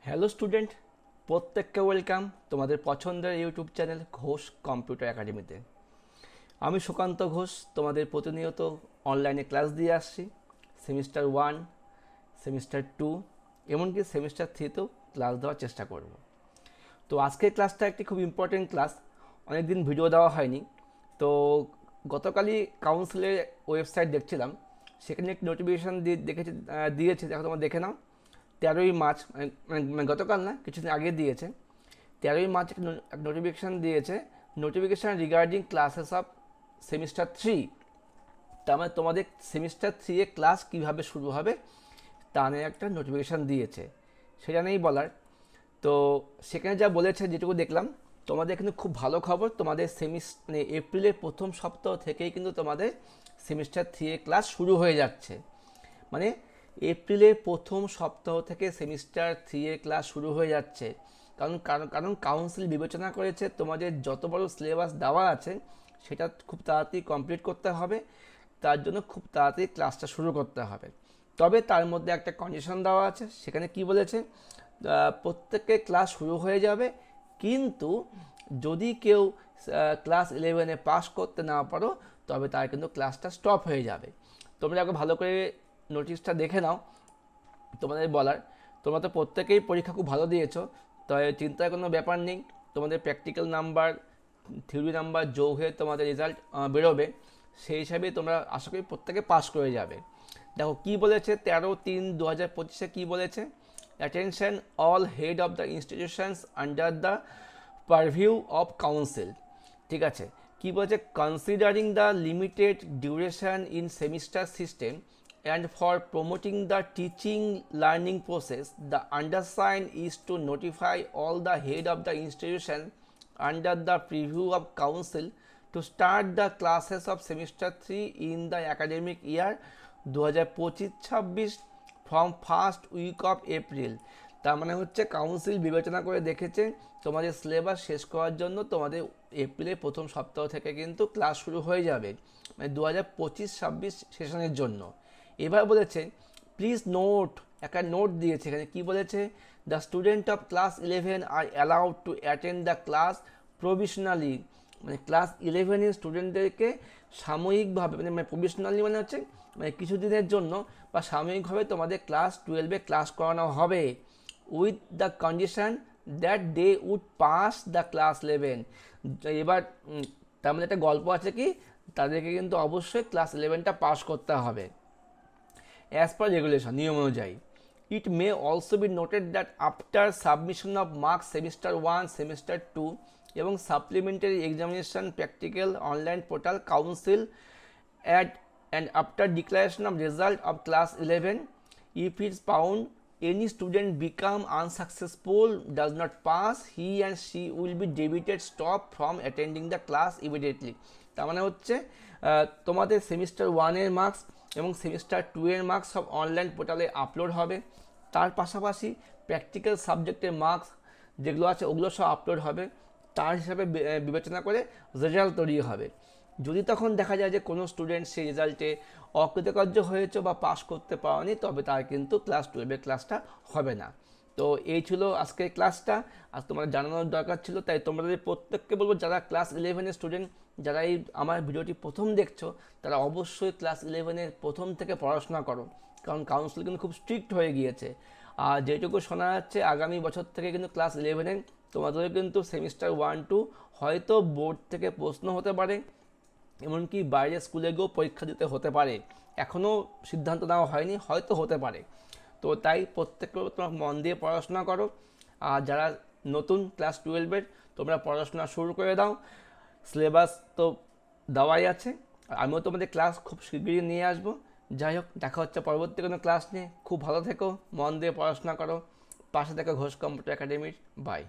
Hello student, প্রত্যেককে welcome তোমাদের পছন্দের ইউটিউব চ্যানেল ঘোষ কম্পিউটার একাডেমিতে। আমি সুকান্ত ঘোষ তোমাদের প্রতিনিয়ত অনলাইনে ক্লাস দিয়ে আসছি। সেমিস্টার 1, সেমিস্টার 2, এমনকি সেমিস্টার 3তেও ক্লাস দেওয়ার চেষ্টা করব। তো আজকের ক্লাসটা একটি খুব ইম্পর্টেন্ট ক্লাস। অনেক দিন ভিডিও দেওয়া হয়নি। তো গতকালই কাউন্সিলের ওয়েবসাইট দেখছিলাম, সেখানে একটি নোটিফিকেশান দিয়েছে, দেখো তোমরা দেখে নাও। 13ই মার্চ, মানে গতকাল না, কিছুদিন আগে দিয়েছে। 13ই মার্চ একটা নোটিফিকেশান দিয়েছে, notification regarding classes of semester 3। তার মানে তোমাদের সেমিস্টার 3 এ ক্লাস কীভাবে শুরু হবে তা নিয়ে একটা নোটিফিকেশান দিয়েছে, সেটা নেই বলার। তো সেখানে যা বলেছে, যেটুকু দেখলাম, তোমাদের কিন্তু খুব ভালো খবর। তোমাদের মানে এপ্রিলের প্রথম সপ্তাহ থেকেই কিন্তু তোমাদের সেমিস্টার 3 এ ক্লাস শুরু হয়ে যাচ্ছে। মানে এপ্রিলের প্রথম সপ্তাহ থেকে সেমিস্টার 3 এর ক্লাস শুরু হয়ে যাচ্ছে। কারণ কারণ কারণ কাউন্সিল বিবেচনা করেছে তোমাদের যত বড় সিলেবাস দেওয়া আছে সেটা খুব তাড়াতাড়ি কমপ্লিট করতে হবে, তার জন্য খুব তাড়াতাড়ি ক্লাসটা শুরু করতে হবে। তবে তার মধ্যে একটা কন্ডিশন দেওয়া আছে, সেখানে কি বলেছে, প্রত্যেকের ক্লাস শুরু হয়ে যাবে, কিন্তু যদি কেউ ক্লাস 11-এ পাস করতে না পারো তবে তার কিন্তু ক্লাসটা স্টপ হয়ে যাবে। তোমরা একবার ভালো করে নোটিশটা দেখে নাও। তোমাদের বলার, তোমরা তো প্রত্যেকেই পরীক্ষা খুব ভালো দিয়েছো, তাই চিন্তার কোনো ব্যাপার নেই। তোমাদের প্র্যাকটিক্যাল নাম্বার, থিওরি নাম্বার যোগ হয়ে তোমাদের রেজাল্ট বেরোবে। সেই হিসাবে তোমরা আশা করি প্রত্যেকে পাস করে যাবে। দেখো কি বলেছে, 13/3/2025-এ কী বলেছে, attention all head of the institutions under the পারভিউ of council. ঠিক আছে, কি বলছে, considering the limited duration in semester system and for promoting the teaching learning process, the undersigned is to notify all the head of the institution under the preview of council to start the classes of semester 3 in the academic year 2025-26 from first week of April। তার মানে হচ্ছে council বিবেচনা করে দেখেছে তোমাদের syllabus শেষ করার জন্য তোমাদের এপ্রিলের প্রথম সপ্তাহ থেকে কিন্তু ক্লাস শুরু হয়ে যাবে, মানে 2025-26 সেশনের জন্য। এবার বলেছে প্লিজ নোট, একটা নোট দিয়েছে এখানে, কি বলেছে, the student of class 11 R allowed to attend the class provisionally. মানে ক্লাস 11-এর স্টুডেন্টদেরকে সাময়িকভাবে, মানে প্রভিশনালি মানে হচ্ছে মানে কিছুদিনের জন্য বা সাময়িকভাবে তোমাদের ক্লাস 12-এ ক্লাস করানো হবে, with the condition that they would pass the class 11। এবার তার মধ্যে একটা গল্প আছে, কি তাদেরকে কিন্তু অবশ্যই ক্লাস 11টা পাস করতে হবে as per regulation, নিয়ম অনুযায়ী। It may also be noted that after submission of marks semester 1, semester 2 এবং supplementary examination practical online portal council at and after declaration of result of class 11, if it's found any student become unsuccessful, does not pass, he and she will be debited stop from attending the class immediately। তার মানে হচ্ছে তোমাদের semester 1-এর marks এবং semester 2-এর marks সব online পোর্টালে upload হবে। তার পাশাপাশি প্র্যাকটিক্যাল সাবজেক্টের মার্কস যেগুলো আছে ওগুলো সব আপলোড হবে। তার হিসাবে বিবেচনা করে রেজাল্ট তৈরি হবে। যদি তখন দেখা যায় যে কোনো স্টুডেন্ট সেই রেজাল্টে অকৃতকার্য হয়েছে বা পাস করতে পারেনি, তবে তার কিন্তু ক্লাস 12-এর ক্লাসটা হবে না। তো এই ছিল আজকের ক্লাসটা, আর তোমাদের জানানোর দরকার ছিল, তাই তোমাদের প্রত্যেককে বলবো যারা ক্লাস 11-এর স্টুডেন্ট, যারা এই আমার ভিডিওটি প্রথম দেখছো, তারা অবশ্যই ক্লাস 11-এর প্রথম থেকে পড়াশোনা করো, কারণ কাউন্সিল কিন্তু খুব স্ট্রিক্ট হয়ে গিয়েছে। আর যেটুকু শোনা যাচ্ছে আগামী বছর থেকে কিন্তু ক্লাস 11-এ তোমাদের কিন্তু সেমিস্টার 1-2 হয়তো বোর্ড থেকে প্রশ্ন হতে পারে, এমনকি বাইরের স্কুলে গিয়েও পরীক্ষা দিতে হতে পারে। এখনও সিদ্ধান্ত নেওয়া হয়নি, হয়তো হতে পারে। তো তাই প্রত্যেককে তোমরা মন দিয়ে পড়াশোনা করো। আর যারা নতুন ক্লাস 12-এর, তোমরা পড়াশোনা শুরু করে দাও। সিলেবাস তো দেওয়াই আছে, আর আমিও তোমাদের ক্লাস খুব শীঘ্রই নিয়ে আসবো। যাই হোক, দেখা হচ্ছে পরবর্তী কোনো ক্লাস নিয়ে। খুব ভালো থেকো, মন দিয়ে পড়াশোনা করো, পাশে থেকো ঘোষ কম্পিউটার একাডেমির। বাই।